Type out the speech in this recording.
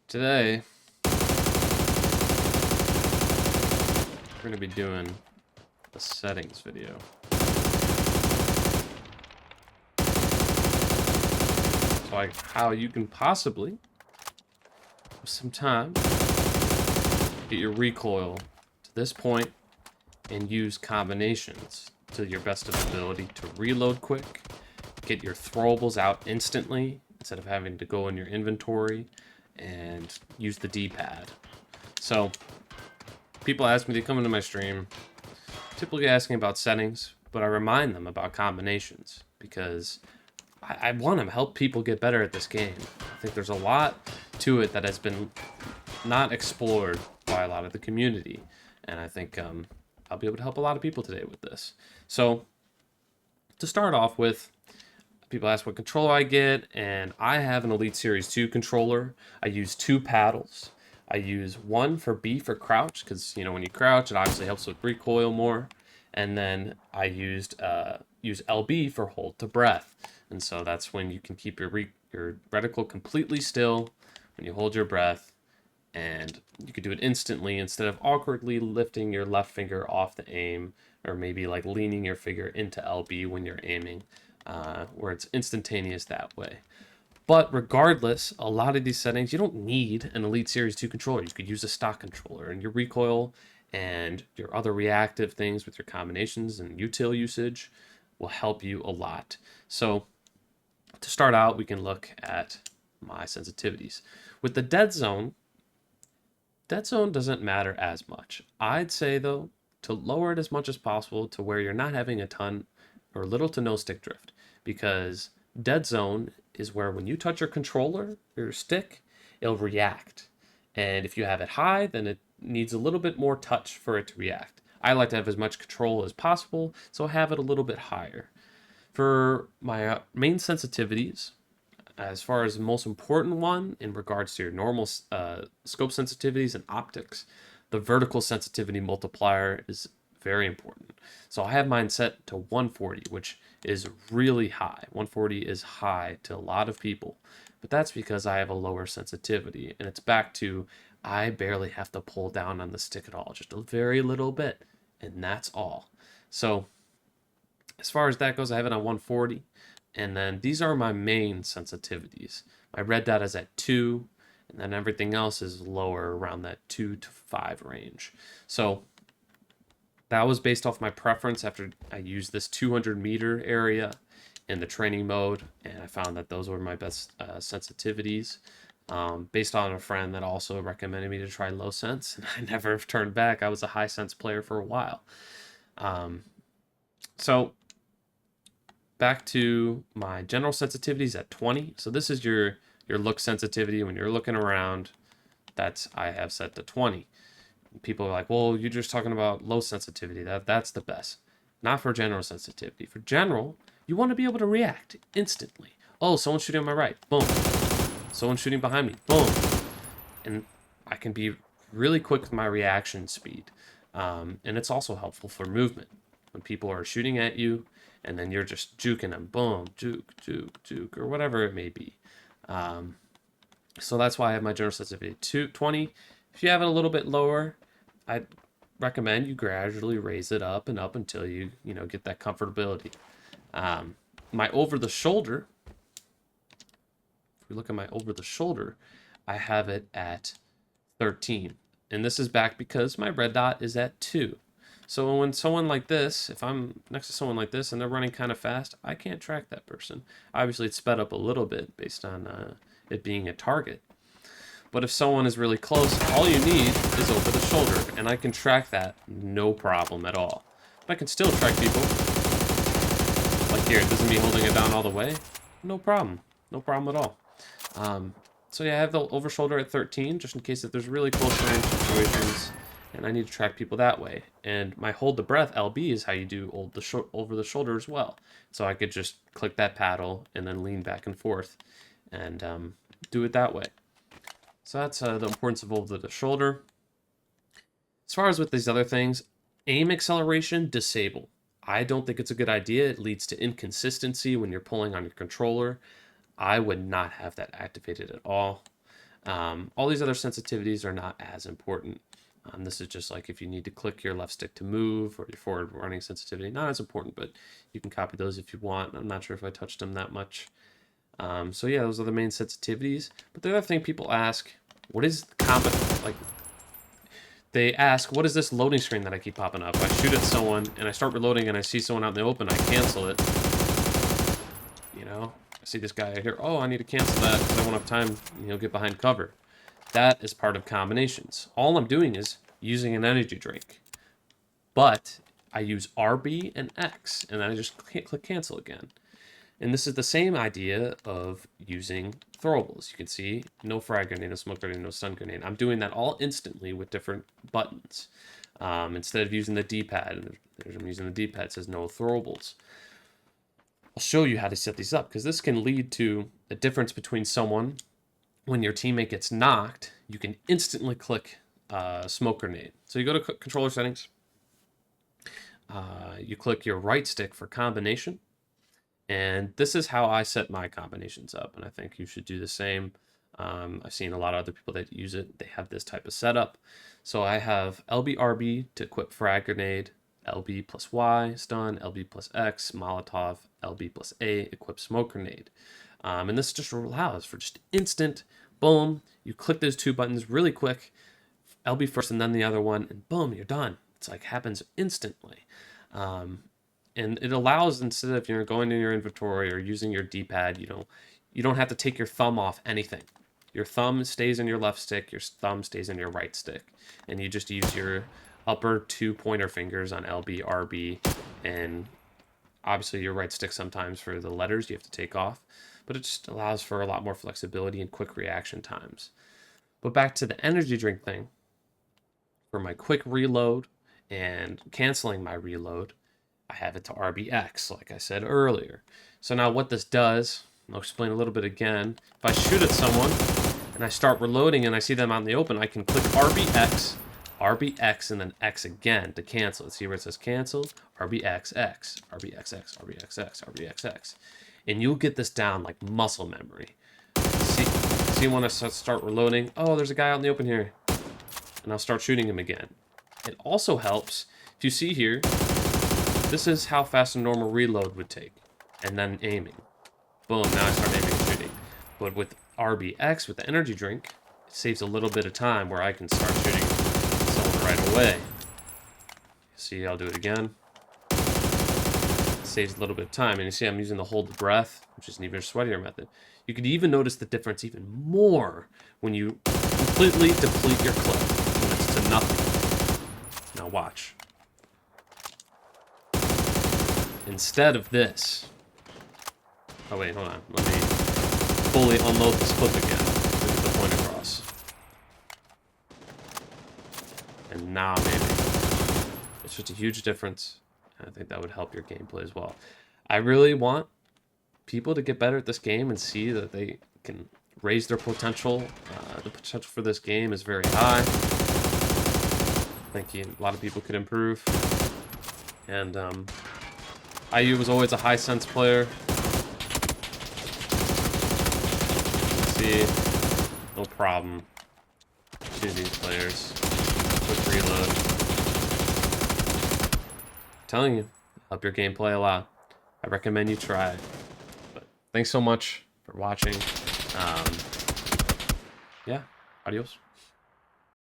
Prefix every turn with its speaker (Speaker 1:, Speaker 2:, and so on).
Speaker 1: Today, we're going to be doing a settings video. So like how you can possibly, with some time, get your recoil to this point and use combinations to your best of ability to reload quick, get your throwables out instantly instead of having to go in your inventory and use the D-pad. So people ask me, they come into my stream, typically asking about settings, but I remind them about combinations because I want to help people get better at this game. I think there's a lot to it that has been not explored by a lot of the community, and I think I'll be able to help a lot of people today with this. So to start off with, people ask what controller I get, and I have an Elite Series 2 controller. I use 2 paddles. I use one for B for crouch, because when you crouch, it obviously helps with recoil more. And then I use LB for hold to breath, and so that's when you can keep your reticle completely still when you hold your breath, and you can do it instantly instead of awkwardly lifting your left finger off the aim, or maybe like leaning your finger into LB when you're aiming. Where it's instantaneous that way. But regardless, a lot of these settings, you don't need an Elite Series 2 controller. You could use a stock controller, and your recoil and your other reactive things with your combinations and util usage will help you a lot. So to start out, we can look at my sensitivities. With the dead zone doesn't matter as much. I'd say, though, to lower it as much as possible to where you're not having a ton or little to no stick drift, because dead zone is where when you touch your controller, your stick, it'll react. And if you have it high, then it needs a little bit more touch for it to react. I like to have as much control as possible, so I have it a little bit higher. For my main sensitivities, as far as the most important one in regards to your normal scope sensitivities and optics, the vertical sensitivity multiplier is very important. So I have mine set to 140, which is really high. 140 is high to a lot of people, but that's because I have a lower sensitivity, and it's back to I barely have to pull down on the stick at all, just a very little bit, and that's all. So as far as that goes, I have it on 140, and then these are my main sensitivities. My red dot is at 2, and then everything else is lower around that 2 to 5 range. So that was based off my preference after I used this 200-meter area in the training mode, and I found that those were my best sensitivities. Based on a friend that also recommended me to try low sense, and I never turned back. I was a high sense player for a while. So back to my general sensitivities at 20. So this is your look sensitivity when you're looking around. I have set to 20. People are like, well, you're just talking about low sensitivity. That's the best. Not for general sensitivity. For general, you want to be able to react instantly. Oh, someone's shooting on my right. Boom. Someone's shooting behind me. Boom. And I can be really quick with my reaction speed. And it's also helpful for movement. When people are shooting at you, and then you're just juking them. Boom. Juke, juke, juke, or whatever it may be. So that's why I have my general sensitivity to 20. If you have it a little bit lower, I'd recommend you gradually raise it up and up until you get that comfortability. My over the shoulder, if we look at my over the shoulder, I have it at 13. And this is back because my red dot is at 2. So when someone like this, if I'm next to someone like this and they're running kind of fast, I can't track that person. Obviously, it's sped up a little bit based on it being a target. But if someone is really close, all you need is over the shoulder, and I can track that no problem at all. But I can still track people. Like here, it doesn't mean holding it down all the way. No problem. No problem at all. So yeah, I have the over shoulder at 13, just in case if there's really close range situations, and I need to track people that way. And my hold the breath, LB, is how you do over the shoulder as well. So I could just click that paddle and then lean back and forth and do it that way. So that's the importance of over the shoulder. As far as with these other things, aim acceleration, disable. I don't think it's a good idea. It leads to inconsistency when you're pulling on your controller. I would not have that activated at all. All these other sensitivities are not as important. This is just like if you need to click your left stick to move, or your forward running sensitivity, not as important, but you can copy those if you want. I'm not sure if I touched them that much. So yeah, those are the main sensitivities. But the other thing people ask, what is like, they ask, what is this loading screen that I keep popping up? I shoot at someone and I start reloading and I see someone out in the open, I cancel it. You know, I see this guy here, oh, I need to cancel that because I won't have time, get behind cover. That is part of combinations. All I'm doing is using an energy drink. But I use RB and X, and then I just click cancel again. And this is the same idea of using throwables. You can see no frag grenade, no smoke grenade, no stun grenade. I'm doing that all instantly with different buttons. Instead of using the D-pad, I'm using the D-pad, it says no throwables. I'll show you how to set these up, because this can lead to a difference between someone. When your teammate gets knocked, you can instantly click smoke grenade. So you go to controller settings, you click your right stick for combination, and this is how I set my combinations up, and I think you should do the same. I've seen a lot of other people that use it. They have this type of setup. So I have LB-RB to equip frag grenade, LB plus Y stun, LB plus X Molotov, LB plus A equip smoke grenade. And this just allows for just instant, boom, you click those two buttons really quick, LB first and then the other one, and boom, you're done. It's like happens instantly. And it allows, instead of going to your inventory or using your D-pad, you don't have to take your thumb off anything. Your thumb stays in your left stick, your thumb stays in your right stick, and you just use your upper two pointer fingers on LB, RB, and obviously your right stick sometimes for the letters you have to take off, but it just allows for a lot more flexibility and quick reaction times. But back to the energy drink thing, for my quick reload and canceling my reload, I have it to RBX, like I said earlier. So now what this does, I'll explain a little bit again. If I shoot at someone and I start reloading and I see them out in the open, I can click RBX, RBX, and then X again to cancel. See where it says cancel? RBXX, RBXX, RBXX, RBXX. And you'll get this down like muscle memory. See when I start reloading, oh, there's a guy out in the open here. And I'll start shooting him again. It also helps, if you see here, this is how fast a normal reload would take. And then aiming. Boom, now I start aiming and shooting. But with RBX, with the energy drink, it saves a little bit of time where I can start shooting someone right away. See, I'll do it again. It saves a little bit of time. And you see I'm using the hold the breath, which is an even sweatier method. You could even notice the difference even more when you completely deplete your clip. When it's to nothing. Now watch. Instead of this... Oh wait, hold on. Let me fully unload this clip again to get the point across. And now maybe. It's just a huge difference. I think that would help your gameplay as well. I really want people to get better at this game and see that they can raise their potential. The potential for this game is very high. I think a lot of people could improve. And IU was always a high sense player. See, no problem. Choose these players. Quick reload. I'm telling you, help your gameplay a lot. I recommend you try it. But thanks so much for watching. Yeah, adios.